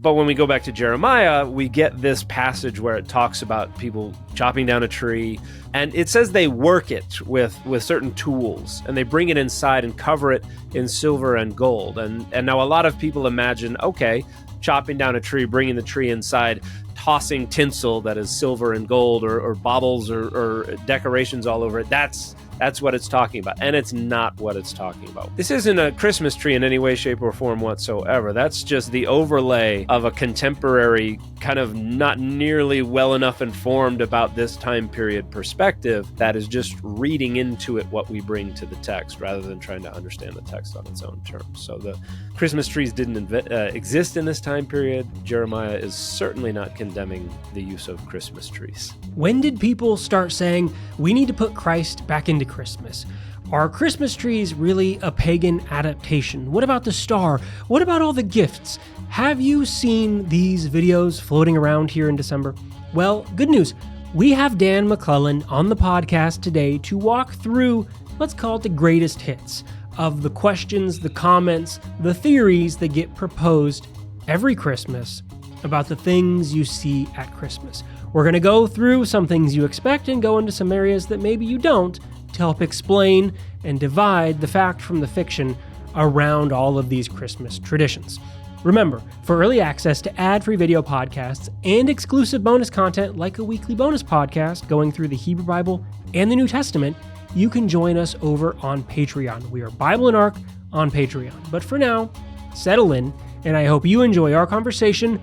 But when we go back to Jeremiah, we get this passage where it talks about people chopping down a tree, and it says they work it with certain tools, and they bring it inside and cover it in silver and gold. And now a lot of people imagine, okay, chopping down a tree, bringing the tree inside, tossing tinsel that is silver and gold, or baubles or decorations all over it. That's what it's talking about, and it's not what it's talking about. This isn't a Christmas tree in any way, shape, or form whatsoever. That's just the overlay of a contemporary, kind of not nearly well enough informed about this time period perspective that is just reading into it what we bring to the text rather than trying to understand the text on its own terms. So the Christmas trees didn't exist in this time period. Jeremiah is certainly not condemning the use of Christmas trees. When did people start saying, we need to put Christ back into Christmas? Are Christmas trees really a pagan adaptation? What about the star? What about all the gifts? Have you seen these videos floating around here in December? Well, good news. We have Dan McClellan on the podcast today to walk through, let's call it the greatest hits of the questions, the comments, the theories that get proposed every Christmas about the things you see at Christmas. We're going to go through some things you expect and go into some areas that maybe you don't to help explain and divide the fact from the fiction around all of these Christmas traditions. Remember, for early access to ad-free video podcasts and exclusive bonus content like a weekly bonus podcast going through the Hebrew Bible and the New Testament, you can join us over on Patreon. We are Bible and Arc on Patreon. But for now, settle in, and I hope you enjoy our conversation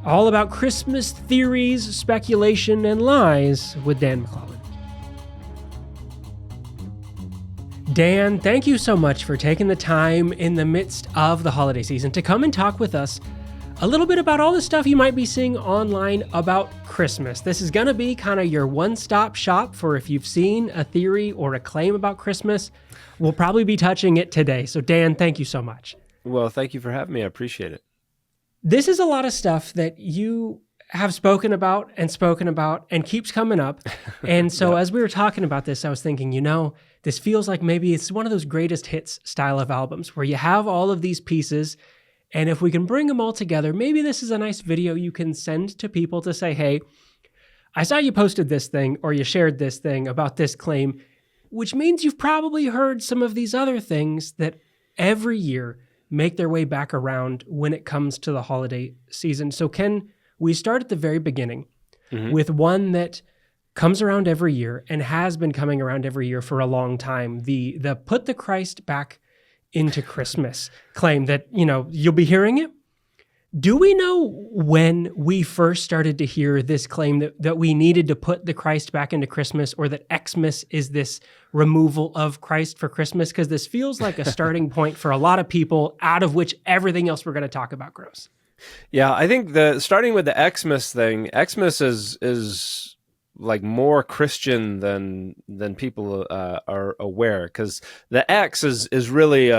all about Christmas theories, speculation, and lies with Dan McClellan. Dan, thank you so much for taking the time in the midst of the holiday season to come and talk with us a little bit about all the stuff you might be seeing online about Christmas. This is going to be kind of your one-stop shop for if you've seen a theory or a claim about Christmas. We'll probably be touching it today. So Dan, thank you so much. Well, thank you for having me. I appreciate it. This is a lot of stuff that you have spoken about and keeps coming up. And so Yeah. As we were talking about this, I was thinking, this feels like maybe it's one of those greatest hits style of albums where you have all of these pieces, and if we can bring them all together, maybe this is a nice video you can send to people to say, hey, I saw you posted this thing or you shared this thing about this claim, which means you've probably heard some of these other things that every year make their way back around when it comes to the holiday season. So can we start at the very beginning with one that comes around every year and has been coming around every year for a long time, the put the Christ back into Christmas claim that, you'll be hearing it. Do we know when we first started to hear this claim that we needed to put the Christ back into Christmas, or that Xmas is this removal of Christ for Christmas? Because this feels like a starting point for a lot of people, out of which everything else we're going to talk about grows. Yeah, I think starting with the Xmas thing, Xmas is like more Christian than people are aware, because the X is really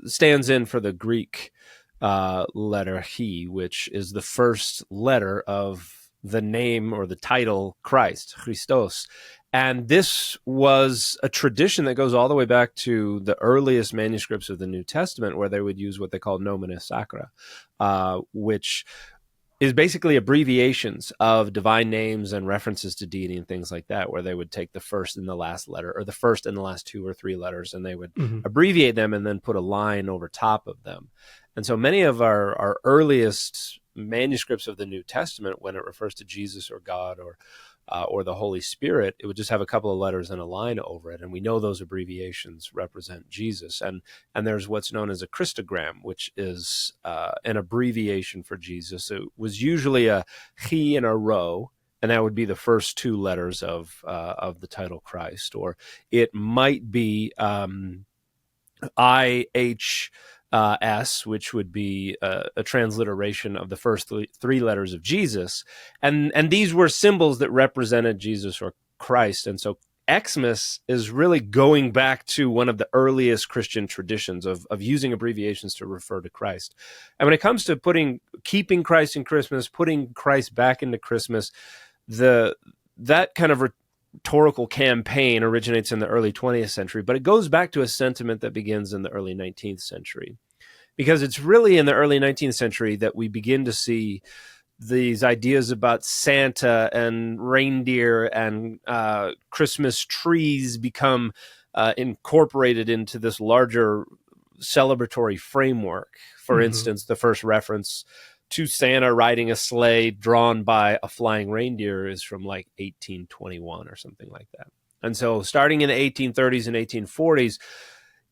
stands in for the Greek letter he, which is the first letter of the name or the title Christ, Christos. And this was a tradition that goes all the way back to the earliest manuscripts of the New Testament, where they would use what they call nomina sacra, which is basically abbreviations of divine names and references to deity and things like that, where they would take the first and the last letter, or the first and the last 2 or 3 letters, and they would abbreviate them and then put a line over top of them. And so many of our earliest manuscripts of the New Testament, when it refers to Jesus or God or the Holy Spirit, it would just have a couple of letters and a line over it. And we know those abbreviations represent Jesus. And there's what's known as a Christogram, which is an abbreviation for Jesus. It was usually a he and a rho, and that would be the first 2 letters of the title Christ. Or it might be IH S, which would be a transliteration of the first 3 letters of Jesus. And these were symbols that represented Jesus or Christ. And so Xmas is really going back to one of the earliest Christian traditions of using abbreviations to refer to Christ. And when it comes to keeping Christ in Christmas, putting Christ back into Christmas, that kind of rhetorical campaign originates in the early 20th century, but it goes back to a sentiment that begins in the early 19th century. because it's really in the early 19th century that we begin to see these ideas about Santa and reindeer and Christmas trees become incorporated into this larger celebratory framework. For instance, the first reference to Santa riding a sleigh drawn by a flying reindeer is from like 1821 or something like that. And so starting in the 1830s and 1840s,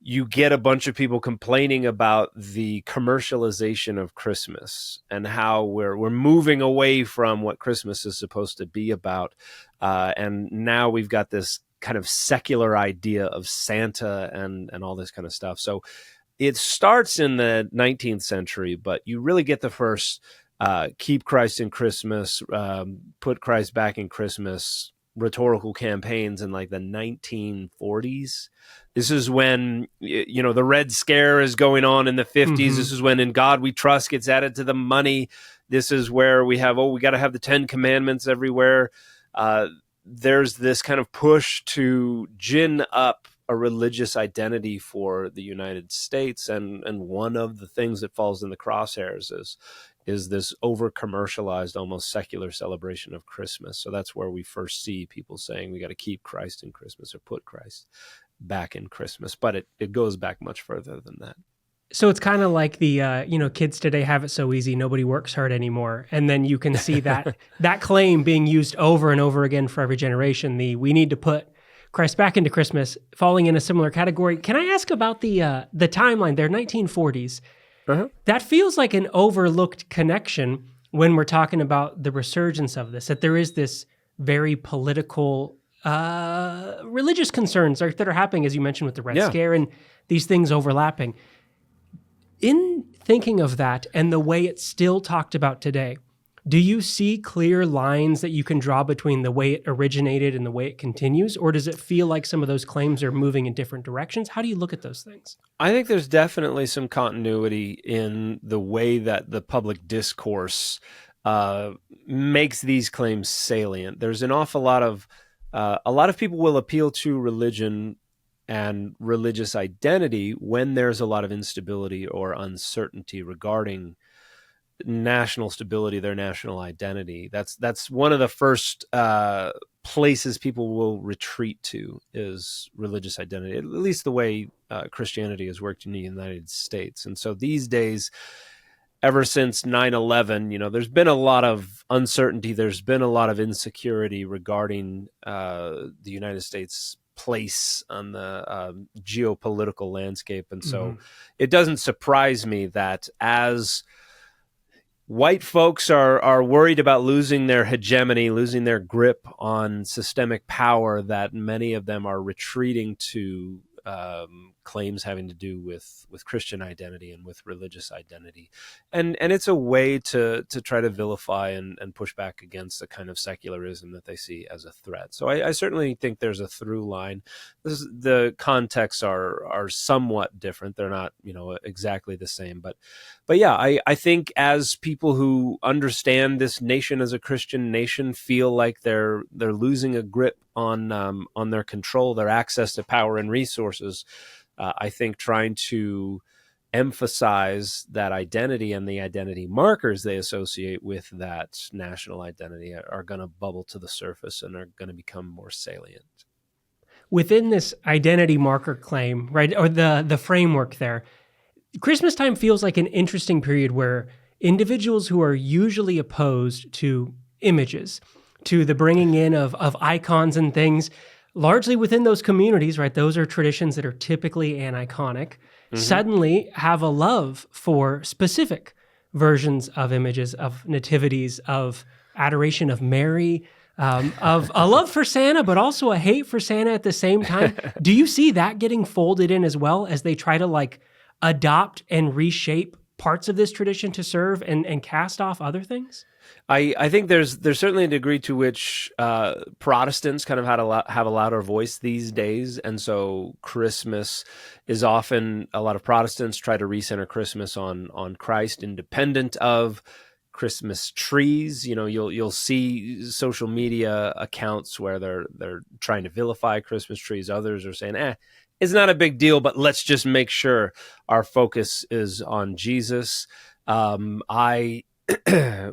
you get a bunch of people complaining about the commercialization of Christmas and how we're moving away from what Christmas is supposed to be about. And now we've got this kind of secular idea of Santa and all this kind of stuff. So it starts in the 19th century, but you really get the first keep Christ in Christmas, put Christ back in Christmas rhetorical campaigns in like the 1940s. This is when, you know, the Red Scare is going on in the 50s. This is when In God We Trust gets added to the money. This is where we have, we got to have the 10 Commandments everywhere. There's this kind of push to gin up a religious identity for the United States. And one of the things that falls in the crosshairs is this over-commercialized, almost secular celebration of Christmas. So that's where we first see people saying we got to keep Christ in Christmas or put Christ back in Christmas. But it goes back much further than that. So it's kind of like the, kids today have it so easy, nobody works hard anymore. And then you can see that that claim being used over and over again for every generation, we need to put Christ back into Christmas, falling in a similar category. Can I ask about the timeline there, 1940s? That feels like an overlooked connection when we're talking about the resurgence of this, that there is this very political, religious concerns that are happening, as you mentioned, with the Red Scare and these things overlapping. In thinking of that and the way it's still talked about today, do you see clear lines that you can draw between the way it originated and the way it continues? Or does it feel like some of those claims are moving in different directions? How do you look at those things? I think there's definitely some continuity in the way that the public discourse makes these claims salient. There's an awful lot of people will appeal to religion and religious identity when there's a lot of instability or uncertainty regarding national stability, their national identity. That's one of the first places people will retreat to is religious identity, at least the way Christianity has worked in the United States. And so these days, ever since 9/11, there's been a lot of uncertainty. There's been a lot of insecurity regarding the United States' place on the geopolitical landscape. And so it doesn't surprise me that as white folks are worried about losing their hegemony, losing their grip on systemic power, that many of them are retreating to claims having to do with Christian identity and with religious identity. And it's a way to try to vilify and push back against the kind of secularism that they see as a threat. So I certainly think there's a through line. The contexts are somewhat different. They're not, exactly the same. But yeah, I think as people who understand this nation as a Christian nation feel like they're losing a grip on their control, their access to power and resources, I think trying to emphasize that identity and the identity markers they associate with that national identity are going to bubble to the surface and are going to become more salient. Within this identity marker claim, right, or the framework there, Christmas time feels like an interesting period where individuals who are usually opposed to images, to the bringing in of icons and things, largely within those communities, right? Those are traditions that are typically aniconic, suddenly have a love for specific versions of images, of nativities, of adoration of Mary, of a love for Santa, but also a hate for Santa at the same time. Do you see that getting folded in as well as they try to adopt and reshape parts of this tradition to serve and cast off other things? I think there's certainly a degree to which Protestants kind of have a louder voice these days, and so Christmas is often, a lot of Protestants try to recenter Christmas on Christ, independent of Christmas trees. You'll see social media accounts where they're trying to vilify Christmas trees. Others are saying, it's not a big deal, but let's just make sure our focus is on Jesus. I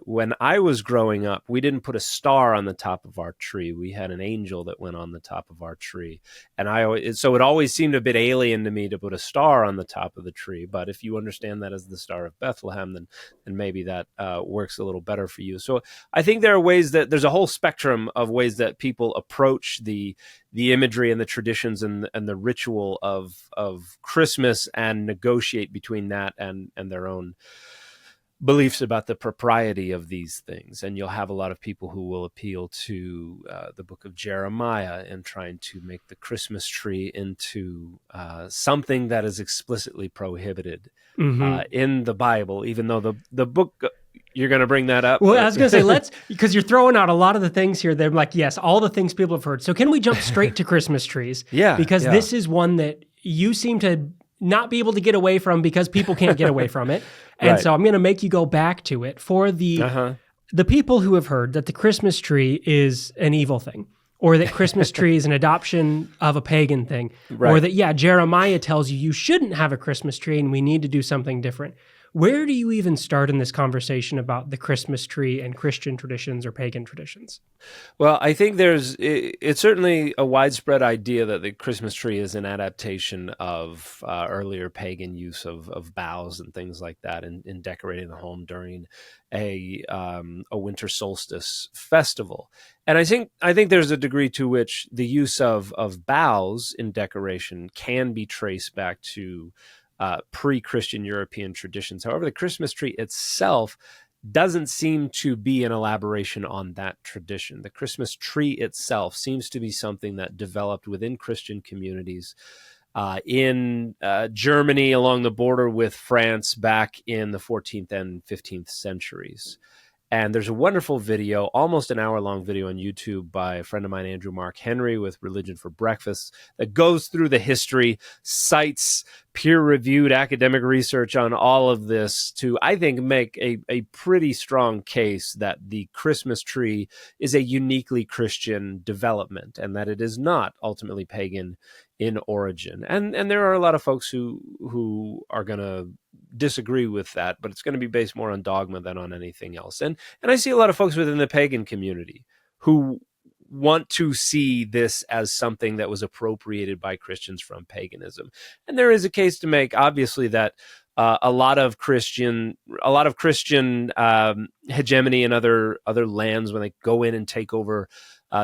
when I was growing up, we didn't put a star on the top of our tree. We had an angel that went on the top of our tree. And so it always seemed a bit alien to me to put a star on the top of the tree. But if you understand that as the Star of Bethlehem, then maybe that works a little better for you. So I think there are ways that there's a whole spectrum of ways that people approach the imagery and the traditions and the ritual of Christmas and negotiate between that and their own beliefs about the propriety of these things. And you'll have a lot of people who will appeal to the book of Jeremiah and trying to make the Christmas tree into something that is explicitly prohibited in the Bible, even though the book, you're going to bring that up? Well, I was going to say, because you're throwing out a lot of the things here. They're like, yes, all the things people have heard. So can we jump straight to Christmas trees? Yeah. Because this is one that you seem to not be able to get away from because people can't get away from it. And so I'm going to make you go back to it for the people who have heard that the Christmas tree is an evil thing, or that Christmas tree is an adoption of a pagan thing, or that, Jeremiah tells you shouldn't have a Christmas tree and we need to do something different. Where do you even start in this conversation about the Christmas tree and Christian traditions or pagan traditions? Well, I think it's certainly a widespread idea that the Christmas tree is an adaptation of earlier pagan use of boughs and things like that in decorating the home during a winter solstice festival. And I think there's a degree to which the use of boughs in decoration can be traced back to pre-Christian European traditions. However, the Christmas tree itself doesn't seem to be an elaboration on that tradition. The Christmas tree itself seems to be something that developed within Christian communities in Germany along the border with France back in the 14th and 15th centuries. And there's a wonderful video, almost an hour-long video on YouTube by a friend of mine, Andrew Mark Henry, with Religion for Breakfast, that goes through the history, cites peer-reviewed academic research on all of this to, I think, make a pretty strong case that the Christmas tree is a uniquely Christian development and that it is not ultimately pagan in origin. And there are a lot of folks who are going to disagree with that, but it's going to be based more on dogma than on anything else. And I see a lot of folks within the pagan community who want to see this as something that was appropriated by Christians from paganism. And there is a case to make, obviously, that a lot of Christian hegemony in other lands, when they go in and take over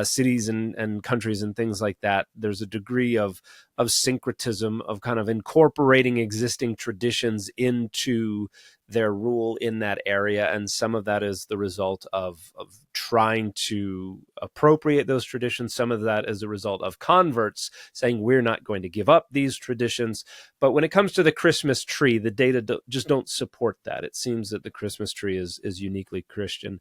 cities and countries and things like that, there's a degree of syncretism, of kind of incorporating existing traditions into their rule in that area. And some of that is the result of trying to appropriate those traditions. Some of that is a result of converts saying, we're not going to give up these traditions. But when it comes to the Christmas tree, the data just don't support that. It seems that the Christmas tree is uniquely Christian.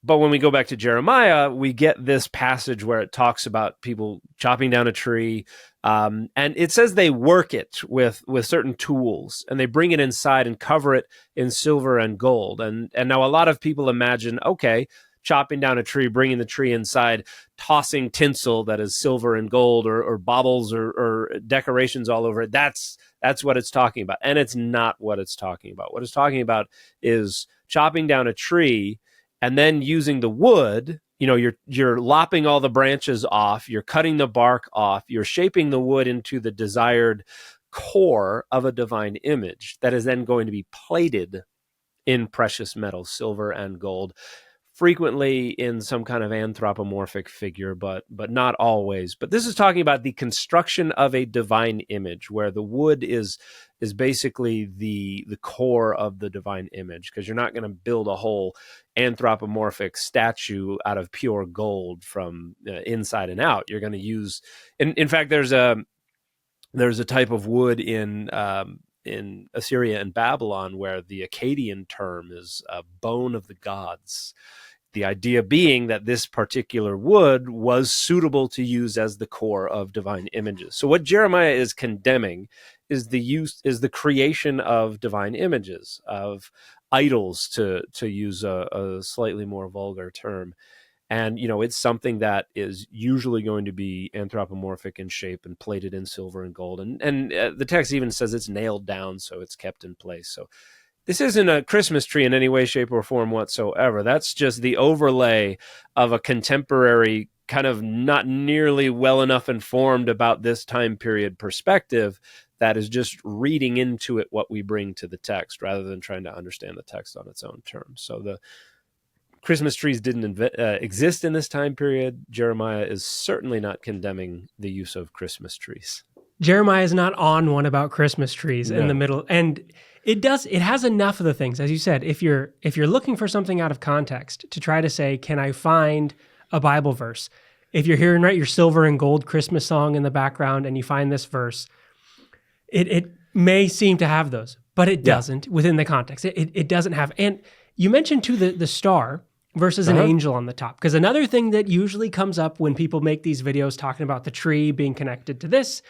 But when we go back to Jeremiah, we get this passage where it talks about people chopping down a tree, and it says they work it with certain tools, and they bring it inside and cover it in silver and gold. And now a lot of people imagine, okay, chopping down a tree, bringing the tree inside, tossing tinsel that is silver and gold, or baubles or decorations all over it. That's what it's talking about, and it's not what it's talking about. What it's talking about is chopping down a tree and then using the wood. You're lopping all the branches off, you're cutting the bark off, you're shaping the wood into the desired core of a divine image that is then going to be plated in precious metals, silver and gold, frequently in some kind of anthropomorphic figure, but not always. But this is talking about the construction of a divine image, where the wood is basically the core of the divine image, because you're not going to build a whole anthropomorphic statue out of pure gold from inside and out. You're going to use, in fact, there's a type of wood in Assyria and Babylon where the Akkadian term is bone of the gods. The idea being that this particular wood was suitable to use as the core of divine images. So what Jeremiah is condemning is the creation of divine images, of idols, to use a slightly more vulgar term. And, it's something that is usually going to be anthropomorphic in shape and plated in silver and gold. And the text even says it's nailed down, so it's kept in place. So this isn't a Christmas tree in any way, shape, or form whatsoever. That's just the overlay of a contemporary, kind of not nearly well enough informed about this time period perspective that is just reading into it what we bring to the text rather than trying to understand the text on its own terms. So the Christmas trees didn't exist in this time period. Jeremiah is certainly not condemning the use of Christmas trees. Jeremiah is not on one about Christmas trees in the No. middle. And it has enough of the things, as you said, if you're looking for something out of context to try to say, can I find a Bible verse? If you're hearing your silver and gold Christmas song in the background and you find this verse, it may seem to have those, but it doesn't within the context. It doesn't have. And you mentioned too the star versus an angel on the top. Because another thing that usually comes up when people make these videos talking about the tree being connected to this,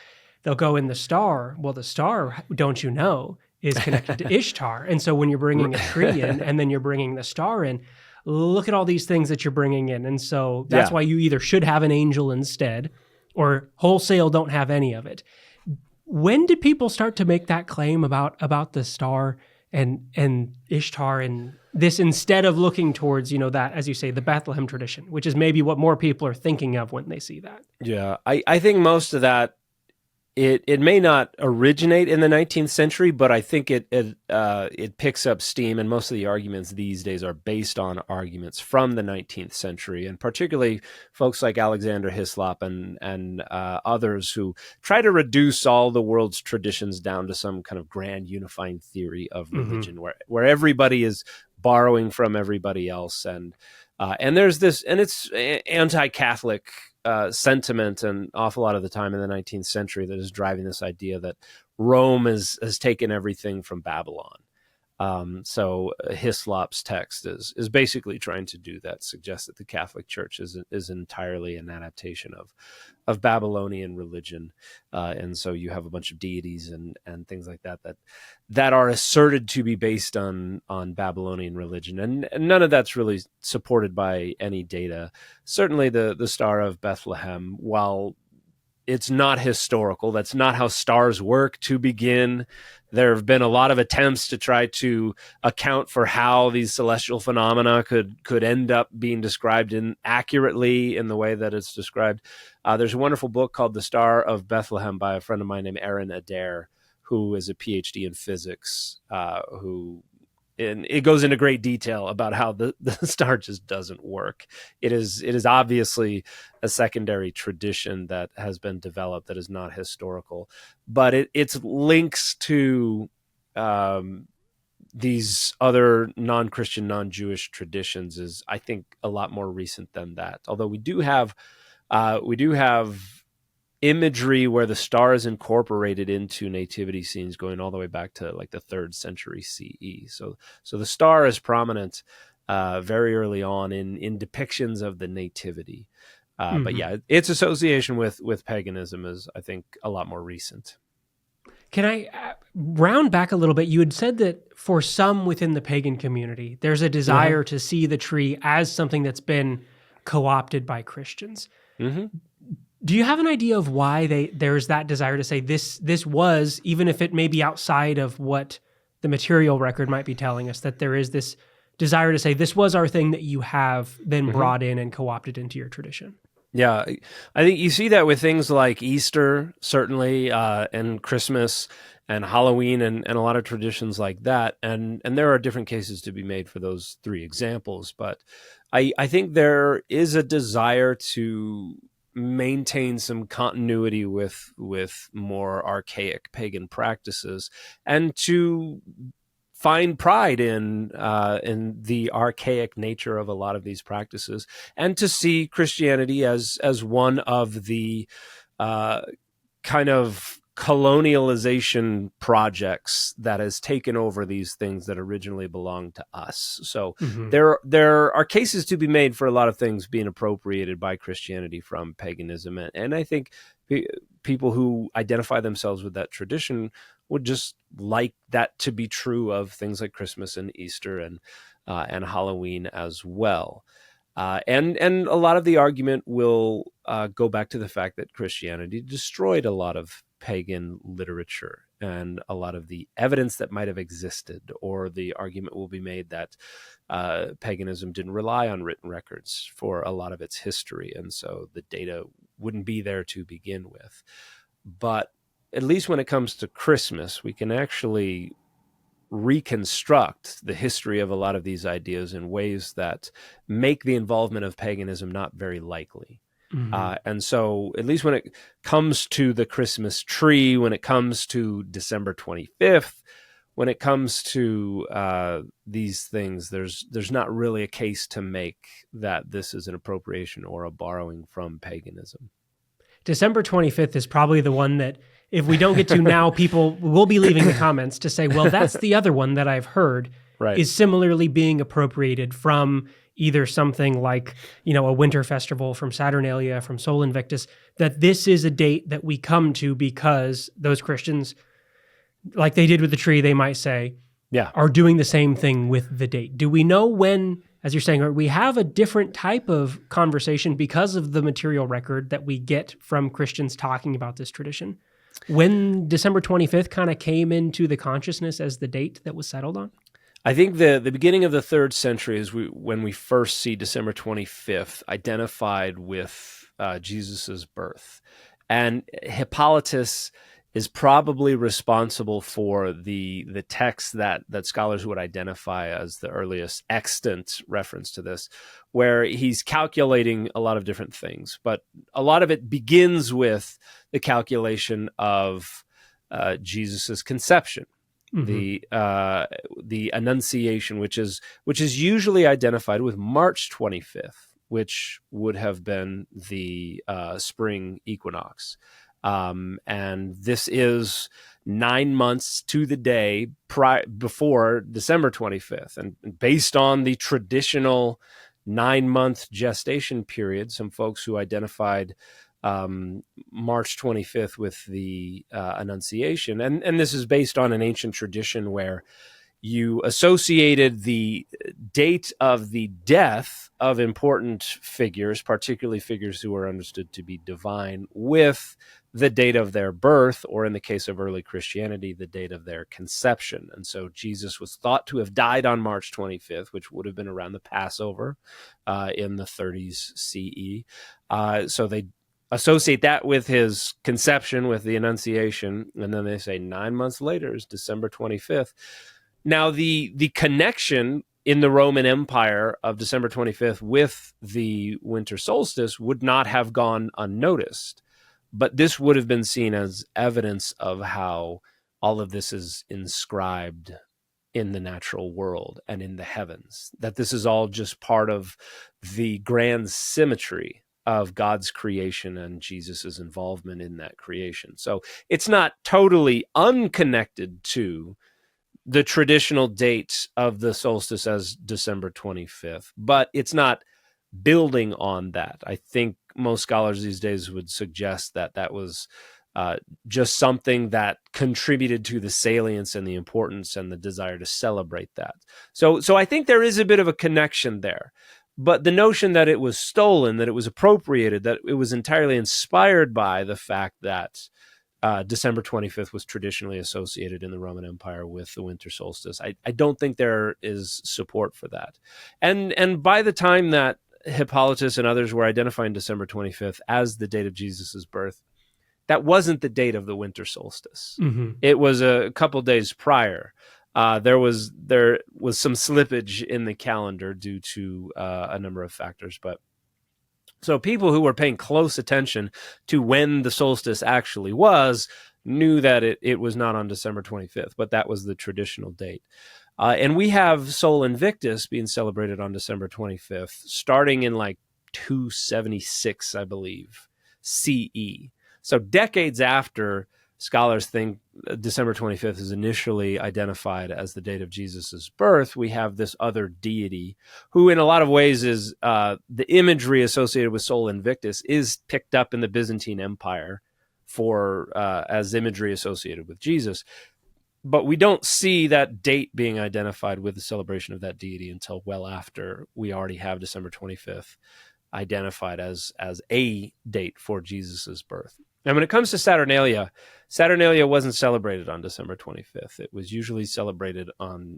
they'll go in the star. Well, the star, don't you know, is connected to Ishtar. And so when you're bringing a tree in and then you're bringing the star in, look at all these things that you're bringing in. And so that's why you either should have an angel instead or wholesale don't have any of it. When did people start to make that claim about the star and Ishtar and this, instead of looking towards, that, as you say, the Bethlehem tradition, which is maybe what more people are thinking of when they see that? Yeah, I think most of that, it may not originate in the 19th century, but I think it picks up steam, and most of the arguments these days are based on arguments from the 19th century, and particularly folks like Alexander Hislop and others who try to reduce all the world's traditions down to some kind of grand unifying theory of religion, where everybody is borrowing from everybody else, and there's this, and it's anti-Catholic sentiment an awful lot of the time in the 19th century that is driving this idea that Rome has taken everything from Babylon. So Hislop's text is basically trying to do that, suggest that the Catholic Church is entirely an adaptation of Babylonian religion, and so you have a bunch of deities and things like that are asserted to be based on Babylonian religion, and none of that's really supported by any data. Certainly, the Star of Bethlehem, while it's not historical, that's not how stars work to begin. There have been a lot of attempts to try to account for how these celestial phenomena could end up being described accurately in the way that it's described. There's a wonderful book called The Star of Bethlehem by a friend of mine named Adair, who is a PhD in physics, and it goes into great detail about how the star just doesn't work. It is obviously a secondary tradition that has been developed that is not historical, but its links to these other non-Christian, non-Jewish traditions is, I think, a lot more recent than that. Although we do have imagery where the star is incorporated into nativity scenes going all the way back to like the 3rd century CE. So the star is prominent very early on in depictions of the nativity. But yeah, its association with paganism is, I think, a lot more recent. Can I round back a little bit? You had said that for some within the pagan community, there's a desire to see the tree as something that's been co-opted by Christians. Mm-hmm. Do you have an idea of why there's that desire to say this was, even if it may be outside of what the material record might be telling us, that there is this desire to say this was our thing that you have then brought in and co-opted into your tradition? Yeah, I think you see that with things like Easter, certainly, and Christmas and Halloween and a lot of traditions like that. And there are different cases to be made for those 3 examples. But I think there is a desire to maintain some continuity with more archaic pagan practices and to find pride in the archaic nature of a lot of these practices, and to see Christianity as one of the kind of colonialization projects that has taken over these things that originally belonged to us. So there are cases to be made for a lot of things being appropriated by Christianity from paganism, and I think people who identify themselves with that tradition would just like that to be true of things like Christmas and Easter and Halloween as well. And a lot of the argument will go back to the fact that Christianity destroyed a lot of pagan literature and a lot of the evidence that might have existed, or the argument will be made that paganism didn't rely on written records for a lot of its history, and so the data wouldn't be there to begin with. But at least when it comes to Christmas, we can actually reconstruct the history of a lot of these ideas in ways that make the involvement of paganism not very likely. And so, at least when it comes to the Christmas tree, when it comes to December 25th, when it comes to these things, there's not really a case to make that this is an appropriation or a borrowing from paganism. December 25th is probably the one that, if we don't get to now, people will be leaving the comments to say, well, that's the other one that I've heard is similarly being appropriated from either something like, a winter festival from Saturnalia, from Sol Invictus, that this is a date that we come to because those Christians, like they did with the tree, they might say, are doing the same thing with the date. Do we know when, as you're saying, we have a different type of conversation because of the material record that we get from Christians talking about this tradition? When December 25th kind of came into the consciousness as the date that was settled on? I think the beginning of the 3rd century is when we first see December 25th identified with Jesus's birth. And Hippolytus is probably responsible for the text that scholars would identify as the earliest extant reference to this, where he's calculating a lot of different things. But a lot of it begins with the calculation of Jesus's conception. The Annunciation, which is usually identified with March 25th, which would have been the spring equinox. And this is 9 months to the day before December 25th. And based on the traditional 9-month gestation period, some folks who identified March 25th with the Annunciation, and this is based on an ancient tradition where you associated the date of the death of important figures, particularly figures who were understood to be divine, with the date of their birth, or in the case of early Christianity, the date of their conception. And so Jesus was thought to have died on March 25th, which would have been around the Passover in the 30s CE. So they associate that with his conception, with the Annunciation, and then they say 9 months later is December 25th. Now, the connection in the Roman Empire of December 25th with the winter solstice would not have gone unnoticed, but this would have been seen as evidence of how all of this is inscribed in the natural world and in the heavens, that this is all just part of the grand symmetry of God's creation and Jesus's involvement in that creation. So it's not totally unconnected to the traditional date of the solstice as December 25th, but it's not building on that. I think most scholars these days would suggest that that was just something that contributed to the salience and the importance and the desire to celebrate that. So I think there is a bit of a connection there. But the notion that it was stolen, that it was appropriated, that it was entirely inspired by the fact that December 25th was traditionally associated in the Roman Empire with the winter solstice, I don't think there is support for that. And by the time that Hippolytus and others were identifying December 25th as the date of Jesus's birth, that wasn't the date of the winter solstice. Mm-hmm. It was a couple days prior. There was some slippage in the calendar due to a number of factors, but so people who were paying close attention to when the solstice actually was knew that it was not on December 25th, but that was the traditional date. And we have Sol Invictus being celebrated on December 25th, starting in like 276, I believe, CE. So decades after, scholars think December 25th is initially identified as the date of Jesus's birth, we have this other deity who in a lot of ways is the imagery associated with Sol Invictus is picked up in the Byzantine Empire for as imagery associated with Jesus. but we don't see that date being identified with the celebration of that deity until well after we already have December 25th identified as a date for Jesus's birth. And when it comes to Saturnalia, Saturnalia wasn't celebrated on December 25th. It was usually started on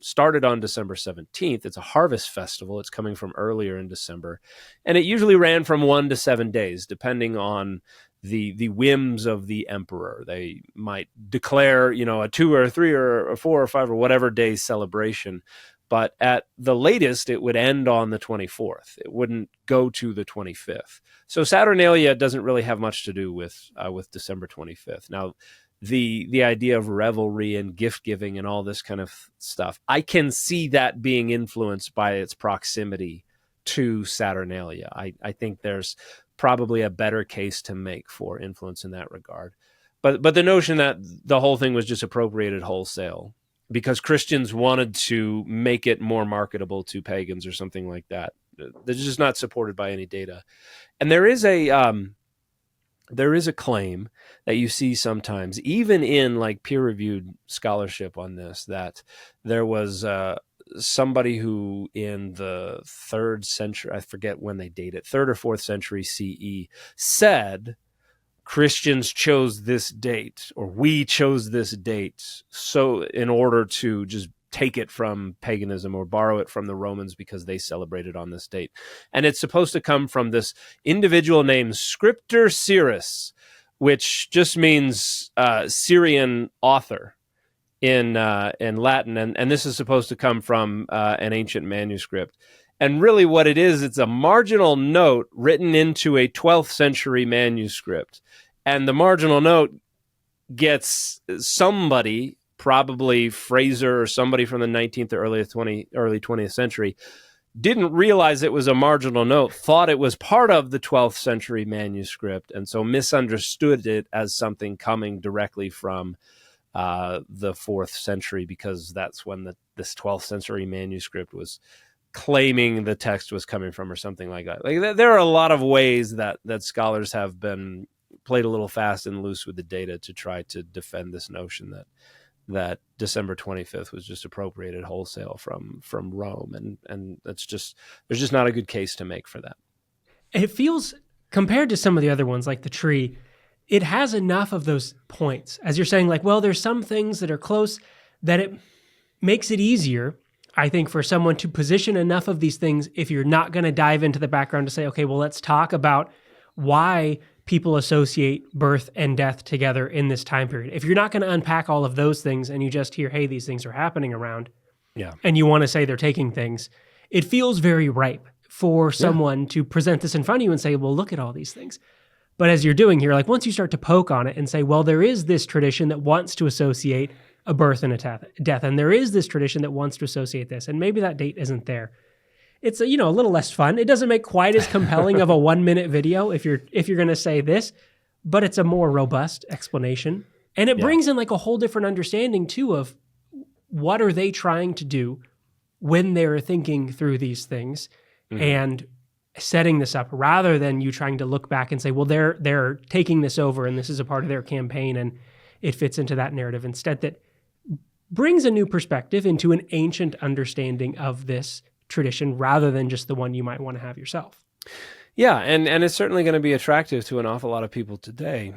December 17th. It's a harvest festival. It's coming from earlier in December. And it usually ran from 1 to 7 days, depending on the whims of the emperor. They might declare, a 2 or 3 or 4 or 5 or whatever day celebration. But at the latest, it would end on the 24th. It wouldn't go to the 25th. So Saturnalia doesn't really have much to do with December 25th. Now, the idea of revelry and gift giving and all this kind of stuff, I can see that being influenced by its proximity to Saturnalia. I think there's probably a better case to make for influence in that regard. But the notion that the whole thing was just appropriated wholesale because Christians wanted to make it more marketable to pagans or something like that, they're just not supported by any data. And there is a claim that you see sometimes, even in like peer-reviewed scholarship on this, that there was somebody who in the 3rd century, I forget when they date it, 3rd or 4th century CE, said Christians chose this date, or we chose this date, so in order to just take it from paganism or borrow it from the Romans because they celebrated on this date. And it's supposed to come from this individual named Scriptor Cyrus, which just means Syrian author in Latin. And this is supposed to come from an ancient manuscript. And really what it is, it's a marginal note written into a 12th century manuscript. And the marginal note gets somebody, probably Fraser or somebody from the 19th or early 20th century, didn't realize it was a marginal note, thought it was part of the 12th century manuscript, and so misunderstood it as something coming directly from the 4th century, because that's when this 12th century manuscript was claiming the text was coming from, or something like that. Like, there are a lot of ways that scholars have been played a little fast and loose with the data to try to defend this notion that December 25th was just appropriated wholesale from Rome, and there's just not a good case to make for that. It feels, compared to some of the other ones like the tree, it has enough of those points, as you're saying, like, well, there's some things that are close that it makes it easier, I think, for someone to position enough of these things if you're not going to dive into the background to say, okay, well, let's talk about why people associate birth and death together in this time period. If you're not going to unpack all of those things and you just hear, hey, these things are happening around, and you want to say they're taking things, it feels very ripe for someone to present this in front of you and say, well, look at all these things. But as you're doing here, like, once you start to poke on it and say, well, there is this tradition that wants to associate a birth and a death, and there is this tradition that wants to associate this, and maybe that date isn't there, it's a little less fun. It doesn't make quite as compelling of a 1-minute video if you're going to say this, but it's a more robust explanation, and it brings in like a whole different understanding too of what are they trying to do when they're thinking through these things and setting this up, rather than you trying to look back and say, well, they're taking this over and this is a part of their campaign and it fits into that narrative. Instead, that brings a new perspective into an ancient understanding of this tradition rather than just the one you might want to have yourself. Yeah, and it's certainly going to be attractive to an awful lot of people today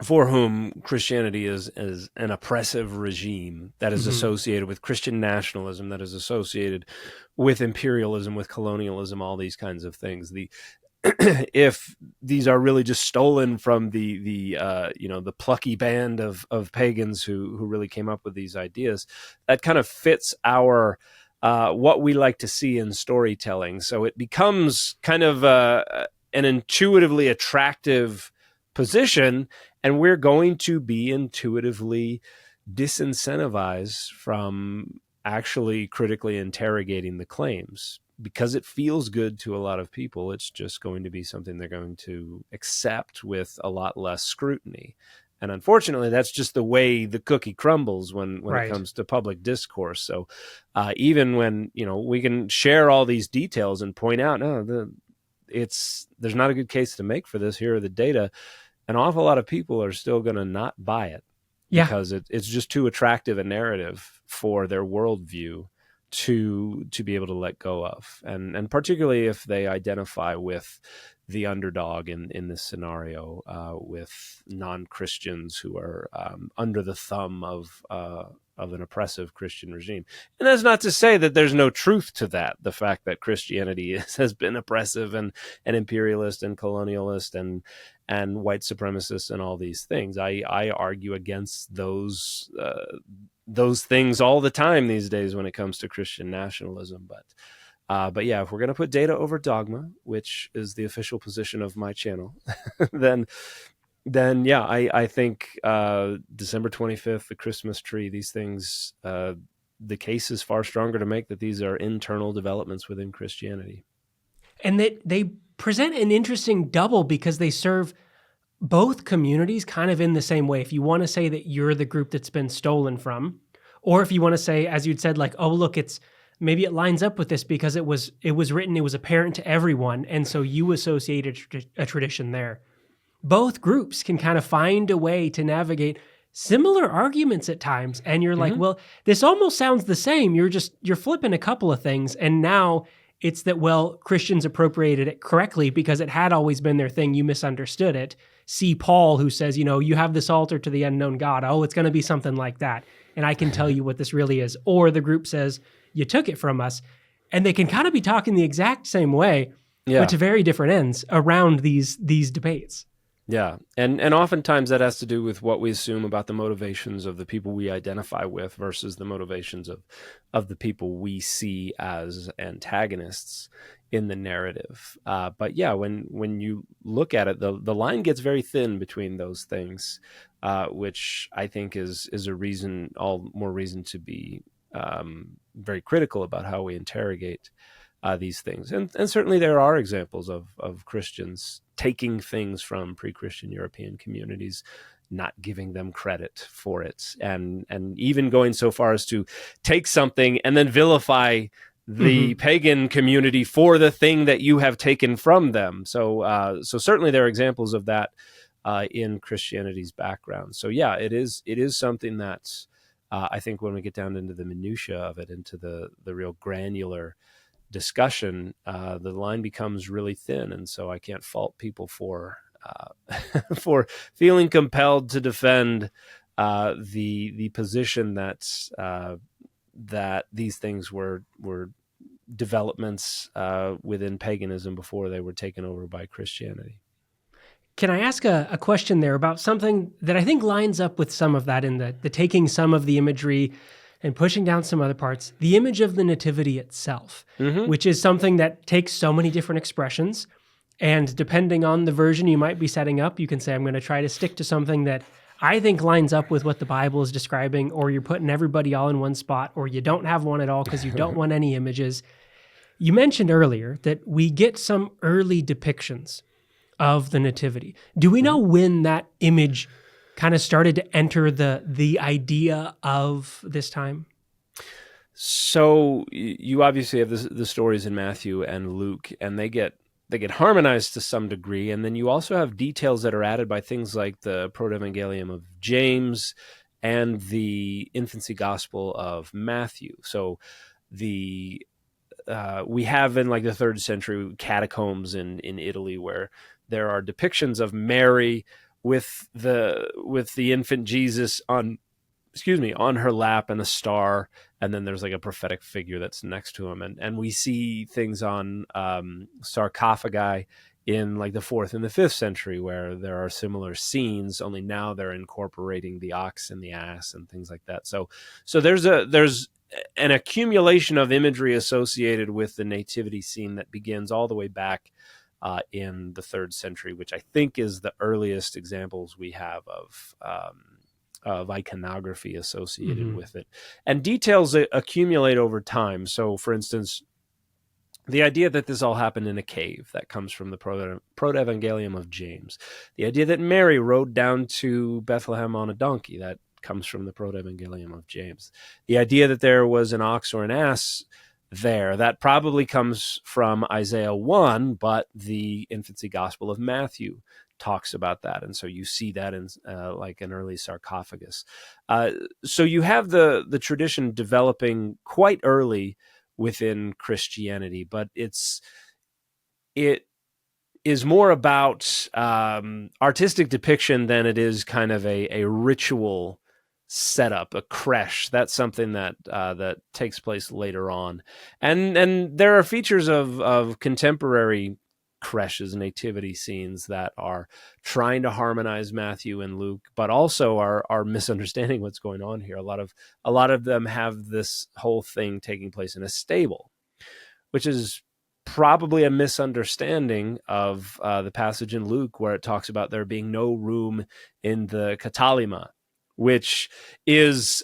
for whom Christianity is an oppressive regime that is associated with Christian nationalism, that is associated with imperialism, with colonialism, all these kinds of things. If these are really just stolen from the plucky band of pagans who really came up with these ideas, that kind of fits our what we like to see in storytelling. So it becomes kind of an intuitively attractive position, and we're going to be intuitively disincentivized from actually critically interrogating the claims. Because it feels good to a lot of people, it's just going to be something they're going to accept with a lot less scrutiny. And unfortunately, that's just the way the cookie crumbles when it comes to public discourse. So even when we can share all these details and point out, there's not a good case to make for this, here are the data, an awful lot of people are still going to not buy it. Yeah. because it's just too attractive a narrative for their worldview to be able to let go of, and particularly if they identify with the underdog in this scenario, with non-Christians who are under the thumb of an oppressive Christian regime. And that's not to say that there's no truth to that. The fact that Christianity has been oppressive and imperialist and colonialist and white supremacist and all these things. I argue against those things all the time these days when it comes to Christian nationalism. But yeah, if we're going to put data over dogma, which is the official position of my channel, then yeah, I think December 25th, the Christmas tree, these things, the case is far stronger to make that these are internal developments within Christianity. And they present an interesting double because they serve both communities kind of in the same way. If you want to say that you're the group that's been stolen from, or if you want to say, as you'd said, like, oh, look, maybe it lines up with this because it was written, it was apparent to everyone, and so you associated a tradition there. Both groups can kind of find a way to navigate similar arguments at times, and you're like, well, this almost sounds the same. You're flipping a couple of things, and now it's that, well, Christians appropriated it correctly because it had always been their thing. You misunderstood it. See Paul, who says, you have this altar to the unknown God. Oh, it's going to be something like that. And I can tell you what this really is. Or the group says, you took it from us. And they can kind of be talking the exact same way, but to very different ends around these debates. Yeah. And oftentimes that has to do with what we assume about the motivations of the people we identify with versus the motivations of the people we see as antagonists in the narrative. But yeah, when you look at it, the line gets very thin between those things, which I think is all more reason to be very critical about how we interrogate these things. And certainly there are examples of Christians taking things from pre-Christian European communities, not giving them credit for it, and even going so far as to take something and then vilify the pagan community for the thing that you have taken from them. So certainly there are examples of that in Christianity's background. So yeah, it is something that I think when we get down into the minutia of it, into the real granular discussion, the line becomes really thin, and so I can't fault people for for feeling compelled to defend the position that these things were developments within paganism before they were taken over by Christianity. Can I ask a question there about something that I think lines up with some of that in the taking some of the imagery and pushing down some other parts, the image of the Nativity itself, which is something that takes so many different expressions. And depending on the version you might be setting up, you can say, I'm going to try to stick to something that I think lines up with what the Bible is describing, or you're putting everybody all in one spot, or you don't have one at all because you don't want any images. You mentioned earlier that we get some early depictions of the Nativity. Do we know when that image kind of started to enter the idea of this time? So you obviously have the stories in Matthew and Luke, and they get harmonized to some degree, and then you also have details that are added by things like the Proto-Evangelium of James and the Infancy Gospel of Matthew. So we have in like the 3rd century catacombs in Italy where there are depictions of Mary with the infant Jesus on her lap and a star, and then there's like a prophetic figure that's next to him, and we see things on sarcophagi in like the 4th and the 5th century where there are similar scenes, only now they're incorporating the ox and the ass and things like that. So there's an accumulation of imagery associated with the nativity scene that begins all the way back in the 3rd century, which I think is the earliest examples we have of iconography associated with it. And details accumulate over time. So, for instance, the idea that this all happened in a cave, that comes from the Proto-Evangelium of James. The idea that Mary rode down to Bethlehem on a donkey, that comes from the Proto-Evangelium of James. The idea that there was an ox or an ass there, that probably comes from Isaiah 1, but the Infancy Gospel of Matthew talks about that, and so you see that in like an early sarcophagus. So you have the tradition developing quite early within Christianity, but it is more about artistic depiction than it is kind of a ritual setup, a creche. That's something that that takes place later on, and there are features of contemporary creches, nativity scenes that are trying to harmonize Matthew and Luke, but also are misunderstanding what's going on here. A lot of them have this whole thing taking place in a stable, which is probably a misunderstanding of the passage in Luke where it talks about there being no room in the katalima, which is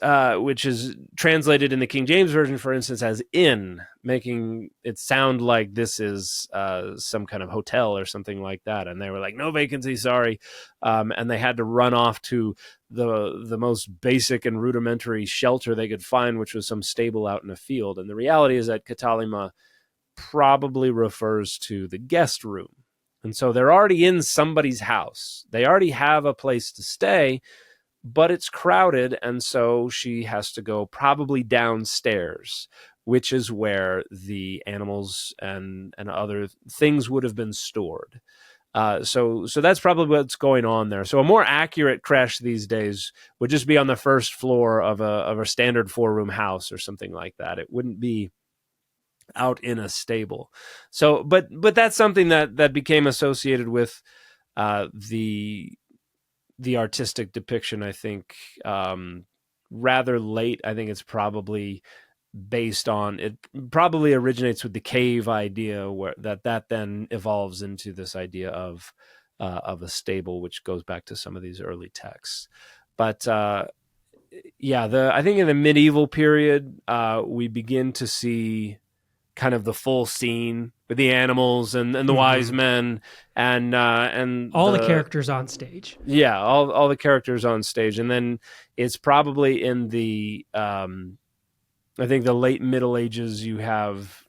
translated in the King James Version, for instance, as inn, making it sound like this is some kind of hotel or something like that. And they were like, no vacancy, sorry. And they had to run off to the most basic and rudimentary shelter they could find, which was some stable out in a field. And the reality is that katalima probably refers to the guest room. And so they're already in somebody's house. They already have a place to stay, but it's crowded, and so she has to go probably downstairs, which is where the animals and other things would have been stored. So that's probably what's going on there. So a more accurate creche these days would just be on the first floor of a standard 4-room house or something like that. It wouldn't be out in a stable. So, but that's something that became associated with the artistic depiction, I think, rather late. I think it's probably based on, it probably originates with the cave idea, where that then evolves into this idea of a stable, which goes back to some of these early texts. But yeah, I think in the medieval period, we begin to see kind of the full scene with the animals and the wise men and all the characters on stage. Yeah, all the characters on stage. And then it's probably in the I think the late Middle Ages, you have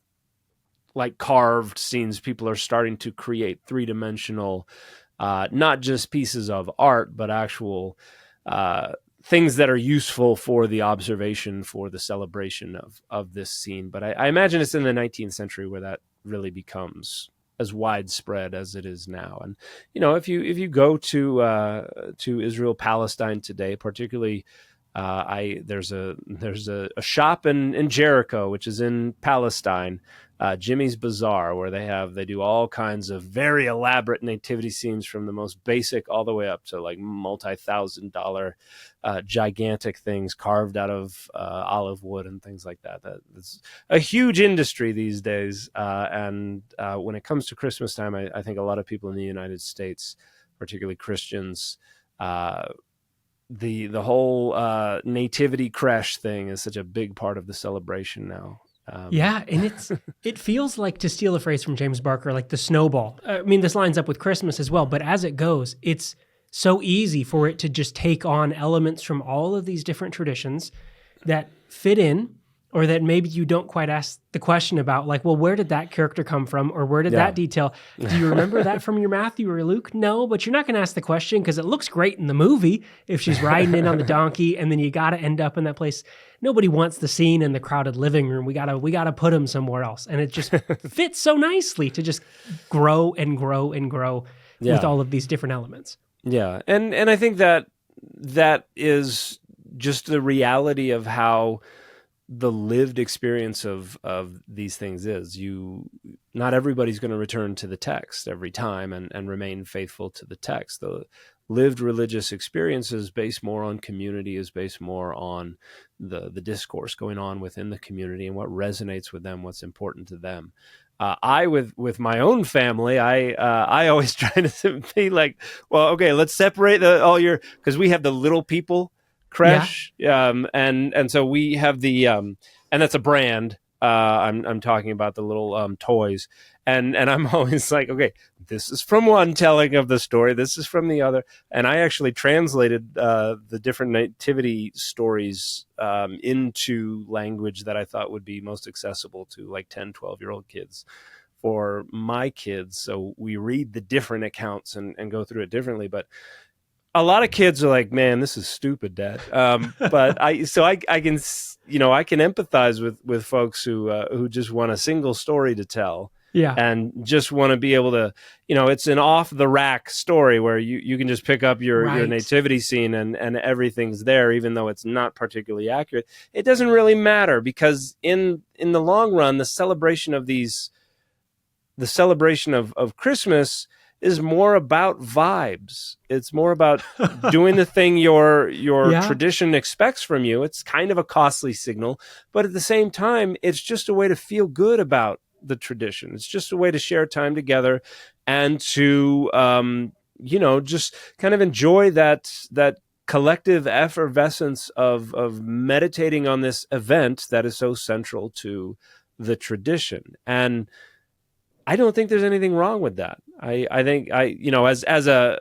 like carved scenes. People are starting to create three-dimensional, not just pieces of art, but actual things that are useful for the observation, for the celebration of this scene. But I imagine it's in the 19th century where that really becomes as widespread as it is now. And if you go to Israel, Palestine today, particularly, there's a shop in Jericho, which is in Palestine, Jimmy's Bazaar, where they do all kinds of very elaborate nativity scenes, from the most basic all the way up to like $multi-thousand gigantic things carved out of olive wood and things like that. That's a huge industry these days. And when it comes to Christmas time, I think a lot of people in the United States, particularly Christians, the whole nativity creche thing is such a big part of the celebration now. Yeah, and it feels like, to steal a phrase from James Barker, like the snowball. I mean, this lines up with Christmas as well, but as it goes, it's so easy for it to just take on elements from all of these different traditions that fit in, or that maybe you don't quite ask the question about, like, well, where did that character come from? Or where did that detail? Do you remember that from your Matthew or Luke? No, but you're not going to ask the question because it looks great in the movie if she's riding in on the donkey, and then you got to end up in that place. Nobody wants the scene in the crowded living room. We gotta put him somewhere else. And it just fits so nicely to just grow and grow and grow with all of these different elements. Yeah. And I think that is just the reality of how the lived experience of these things is. Not everybody's going to return to the text every time and remain faithful to the text. The lived religious experience is based more on community, is based more on the discourse going on within the community and what resonates with them, what's important to them. With my own family, I always try to be like, well, okay, let's separate because we have the little people creche, and so we have the and that's a brand. I'm talking about the little toys, and I'm always like, okay, this is from one telling of the story, this is from the other, and I actually translated the different nativity stories into language that I thought would be most accessible to like 10, 12-year-old kids for my kids, so we read the different accounts and go through it differently. But a lot of kids are like, "Man, this is stupid, Dad." But I can I can empathize with folks who just want a single story to tell, Yeah. and just want to be able to, it's an off the rack story where you can just pick up your Right. nativity scene and everything's there, even though it's not particularly accurate. It doesn't really matter, because in the long run, the celebration of Christmas is more about vibes. It's more about doing the thing your Yeah. tradition expects from you. It's kind of a costly signal, but at the same time, it's just a way to feel good about the tradition. It's just a way to share time together and to just kind of enjoy that collective effervescence of meditating on this event that is so central to the tradition. And I don't think there's anything wrong with that. I think as a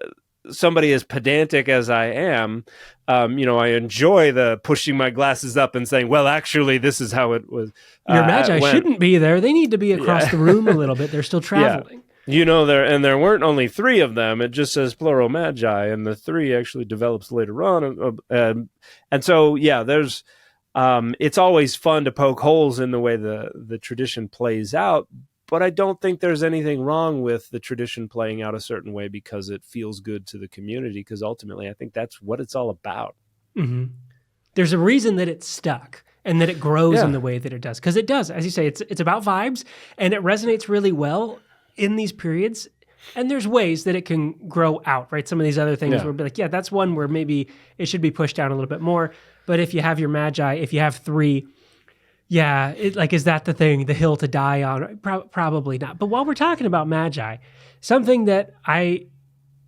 somebody as pedantic as I am, I enjoy the pushing my glasses up and saying, well, actually, this is how it was. Your Magi went. shouldn't be there. They need to be across the room a little bit. They're still traveling. There weren't only 3 of them. It just says plural Magi, and the 3 actually develops later on. And so, there's it's always fun to poke holes in the way the tradition plays out. But I don't think there's anything wrong with the tradition playing out a certain way because it feels good to the community, because ultimately I think that's what it's all about. Mm-hmm. There's a reason that it's stuck and that it grows in the way that it does. Because it does. As you say, it's about vibes, and it resonates really well in these periods. And there's ways that it can grow out, right? Some of these other things where be like, that's one where maybe it should be pushed down a little bit more. But if you have your Magi, if you have 3... is that the thing, the hill to die on? Probably not. But while we're talking about Magi, something that I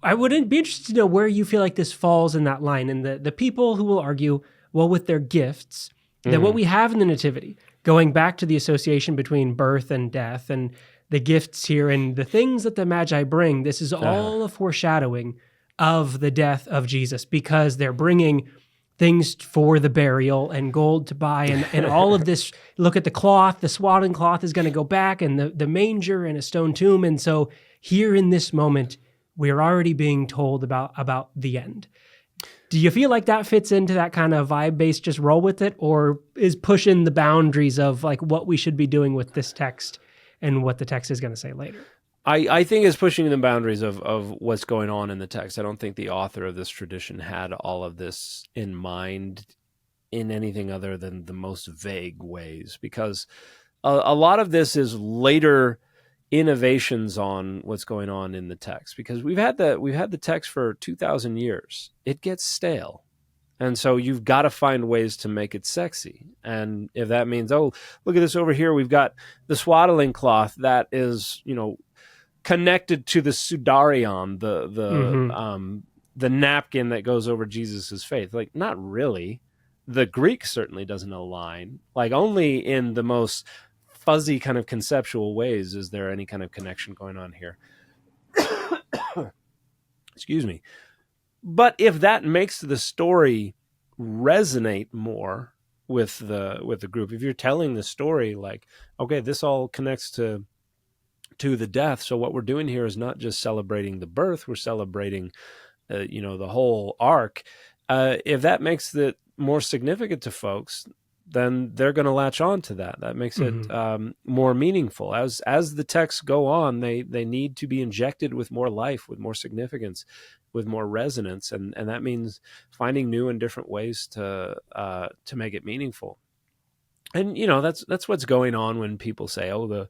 would be interested to know where you feel like this falls in that line. And the people who will argue, well, with their gifts, that what we have in the Nativity, going back to the association between birth and death and the gifts here and the things that the Magi bring, this is all a foreshadowing of the death of Jesus, because they're bringing things for the burial and gold to buy and all of this. Look at the cloth, the swaddling cloth is going to go back, and the manger and a stone tomb. And so here in this moment, we're already being told about the end. Do you feel like that fits into that kind of vibe-based just roll with it, or is pushing the boundaries of like what we should be doing with this text and what the text is going to say later? I think it's pushing the boundaries of what's going on in the text. I don't think the author of this tradition had all of this in mind in anything other than the most vague ways, because a lot of this is later innovations on what's going on in the text, because we've had the text for 2,000 years. It gets stale. And so you've got to find ways to make it sexy. And if that means, oh, look at this over here, we've got the swaddling cloth that is, connected to the sudarion, the napkin that goes over Jesus's face. Like, not really. The Greek certainly doesn't align. Like, only in the most fuzzy kind of conceptual ways is there any kind of connection going on here. Excuse me. But if that makes the story resonate more with the group, if you're telling the story like, okay, this all connects to the death, so what we're doing here is not just celebrating the birth, we're celebrating the whole arc. If that makes it more significant to folks, then they're going to latch on to that. That makes it more meaningful. As the texts go on, they need to be injected with more life, with more significance, with more resonance, and that means finding new and different ways to make it meaningful. And that's what's going on when people say, oh,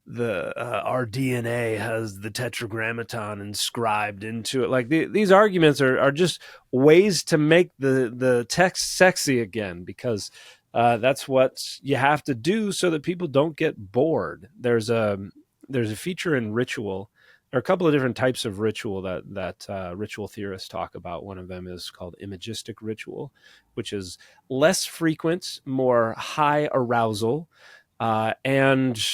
our DNA has the tetragrammaton inscribed into it. Like these arguments are just ways to make the text sexy again, because that's what you have to do so that people don't get bored. There's a feature in ritual. There are a couple of different types of ritual that ritual theorists talk about. One of them is called imagistic ritual, which is less frequent, more high arousal, and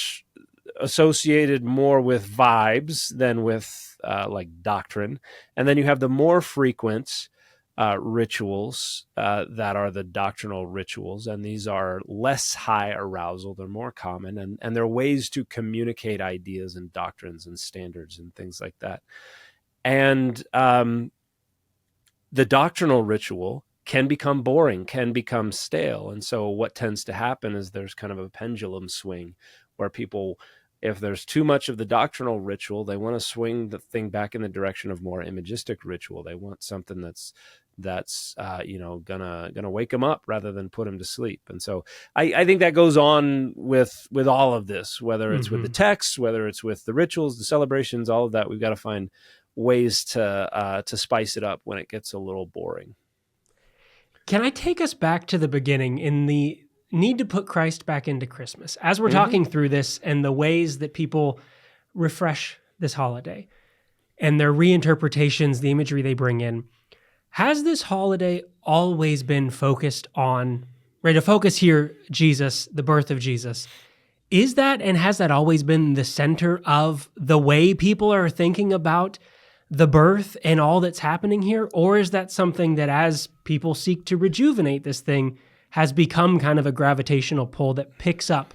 associated more with vibes than with like doctrine. And then you have the more frequent, rituals that are the doctrinal rituals, and these are less high arousal. They're more common, and they're ways to communicate ideas and doctrines and standards and things like that. And the doctrinal ritual can become boring, can become stale. And so what tends to happen is there's kind of a pendulum swing where people, if there's too much of the doctrinal ritual, they want to swing the thing back in the direction of more imagistic ritual. They want something that's gonna wake them up rather than put them to sleep. And so I think that goes on with all of this, whether it's with the texts, whether it's with the rituals, the celebrations, all of that. We've got to find ways to spice it up when it gets a little boring. Can I take us back to the beginning in the need to put Christ back into Christmas? As we're talking through this and the ways that people refresh this holiday and their reinterpretations, the imagery they bring in, has this holiday always been focused on, right, to focus here, Jesus, the birth of Jesus? Is that, and has that always been the center of the way people are thinking about the birth and all that's happening here? Or is that something that as people seek to rejuvenate this thing has become kind of a gravitational pull that picks up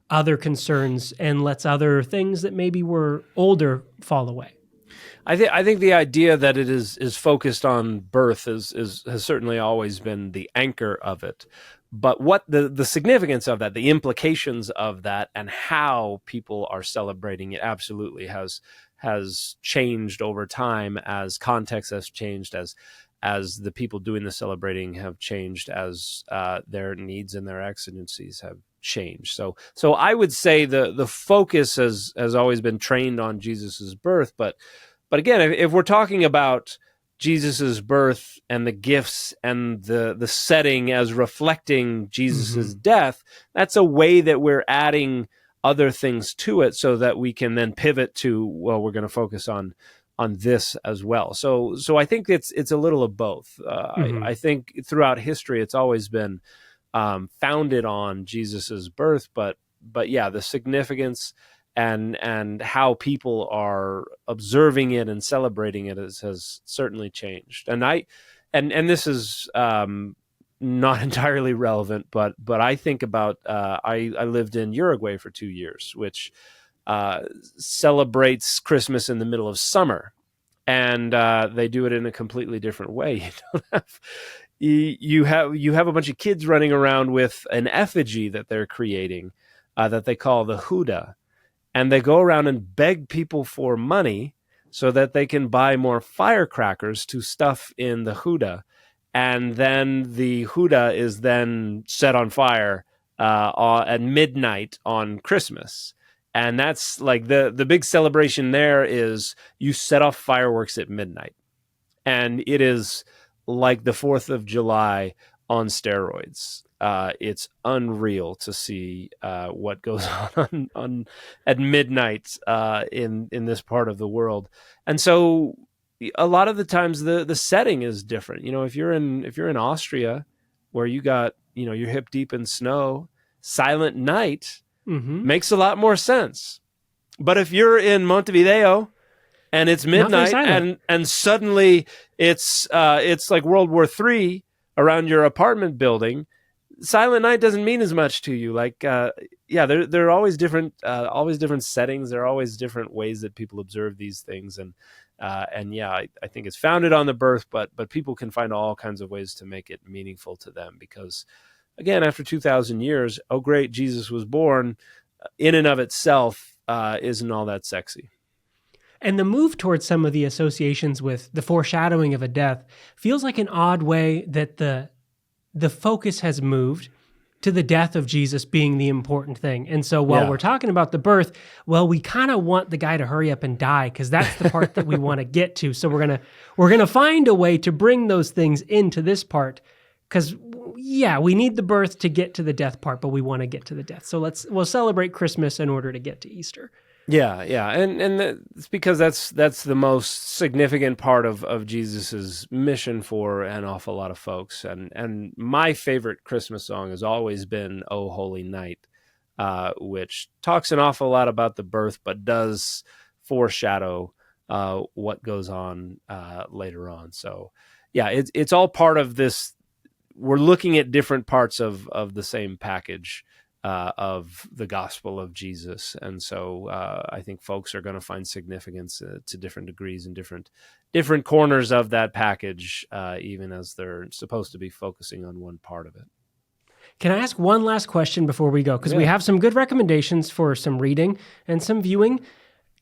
other concerns and lets other things that maybe were older fall away? I think the idea that it is focused on birth has certainly always been the anchor of it. But what the significance of that, the implications of that, and how people are celebrating it absolutely has changed over time as context has changed, as the people doing the celebrating have changed, as their needs and their exigencies have changed. So I would say the focus has always been trained on Jesus's birth, but again, if we're talking about Jesus's birth and the gifts and the setting as reflecting Jesus's death, that's a way that we're adding other things to it so that we can then pivot to, well, we're going to focus on this as well. So I think it's a little of both. I think throughout history, it's always been founded on Jesus's birth, but yeah, the significance and how people are observing it and celebrating it has certainly changed. And this is not entirely relevant, but I think about I lived in Uruguay for 2 years, which celebrates Christmas in the middle of summer, and they do it in a completely different way. You have a bunch of kids running around with an effigy that they're creating that they call the Huda. And they go around and beg people for money so that they can buy more firecrackers to stuff in the Huda. And then the Huda is then set on fire at midnight on Christmas. And that's like the big celebration there is you set off fireworks at midnight. And it is like the 4th of July on steroids. It's unreal to see what goes on at midnight in this part of the world, and so a lot of the times the setting is different. If you're in Austria, where you got you're hip deep in snow, Silent Night makes a lot more sense. But if you're in Montevideo and it's midnight and suddenly it's like World War III around your apartment building, Silent Night doesn't mean as much to you. Like, there are always different settings. There are always different ways that people observe these things, and I think it's founded on the birth, but people can find all kinds of ways to make it meaningful to them. Because, again, after 2,000 years, oh great, Jesus was born, in and of itself isn't all that sexy. And the move towards some of the associations with the foreshadowing of a death feels like an odd way that the focus has moved to the death of Jesus being the important thing. And so while we're talking about the birth, well, we kind of want the guy to hurry up and die because that's the part that we want to get to. So we're gonna find a way to bring those things into this part because, we need the birth to get to the death part, but we want to get to the death. So we'll celebrate Christmas in order to get to Easter. Yeah, and it's because that's the most significant part of Jesus's mission for an awful lot of folks. And my favorite Christmas song has always been "O Holy Night," which talks an awful lot about the birth, but does foreshadow what goes on later on. So yeah, it's all part of this. We're looking at different parts of the same package of the gospel of Jesus. And so I think folks are going to find significance to different degrees in different corners of that package, even as they're supposed to be focusing on one part of it. Can I ask one last question before we go? Because we have some good recommendations for some reading and some viewing.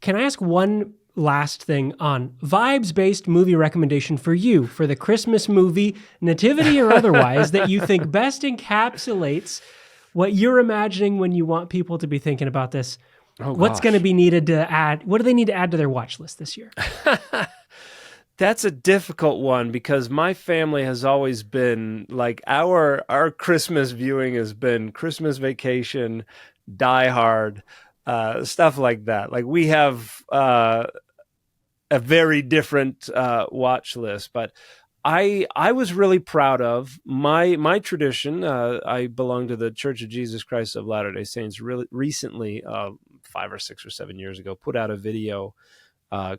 Can I ask one last thing on vibes-based movie recommendation for you, for the Christmas movie, Nativity or otherwise, that you think best encapsulates what you're imagining when you want people to be thinking about this? What's going to be needed to add? What do they need to add to their watch list this year? That's a difficult one because my family has always been like our Christmas viewing has been Christmas Vacation, Die Hard, stuff like that. Like we have a very different watch list, but I was really proud of my tradition. I belong to the Church of Jesus Christ of Latter-day Saints. Really recently, 5 or 6 or 7 years ago, put out a video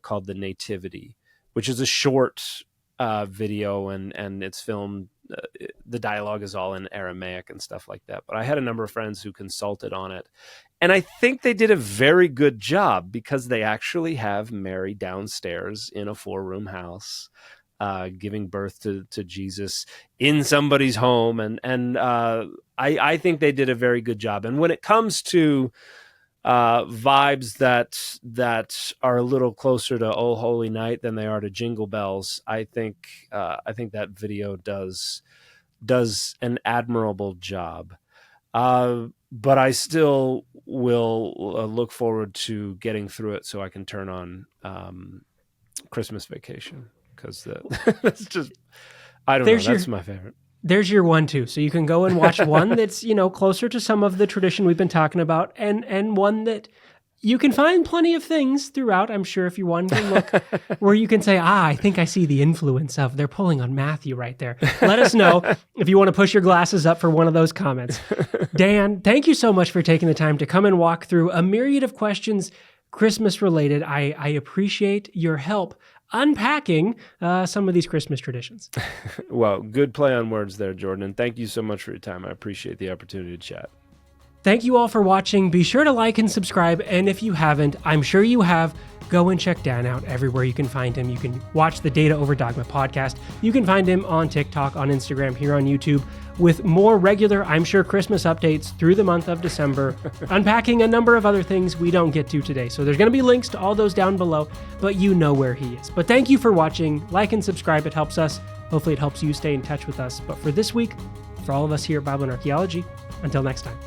called the Nativity, which is a short video, and it's filmed. The dialogue is all in Aramaic and stuff like that. But I had a number of friends who consulted on it, and I think they did a very good job because they actually have Mary downstairs in a 4-room house, giving birth to Jesus in somebody's home. And I think they did a very good job. And when it comes to vibes that are a little closer to Oh Holy Night than they are to Jingle Bells, I think that video does an admirable job. But I still will look forward to getting through it so I can turn on Christmas Vacation. Because that's just, I don't know, that's my favorite. There's your one, too. So you can go and watch one that's, closer to some of the tradition we've been talking about, and one that you can find plenty of things throughout, I'm sure, if you want to look, where you can say, I think I see the influence of, they're pulling on Matthew right there. Let us know if you want to push your glasses up for one of those comments. Dan, thank you so much for taking the time to come and walk through a myriad of questions Christmas related. I appreciate your help unpacking some of these Christmas traditions. Well, good play on words there, Jordan. And thank you so much for your time. I appreciate the opportunity to chat. Thank you all for watching. Be sure to like and subscribe. And if you haven't, I'm sure you have, go and check Dan out everywhere you can find him. You can watch the Data Over Dogma podcast. You can find him on TikTok, on Instagram, here on YouTube, with more regular, I'm sure, Christmas updates through the month of December, unpacking a number of other things we don't get to today. So there's going to be links to all those down below, but you know where he is. But thank you for watching. Like and subscribe. It helps us. Hopefully it helps you stay in touch with us. But for this week, for all of us here at Bible and Archaeology, until next time.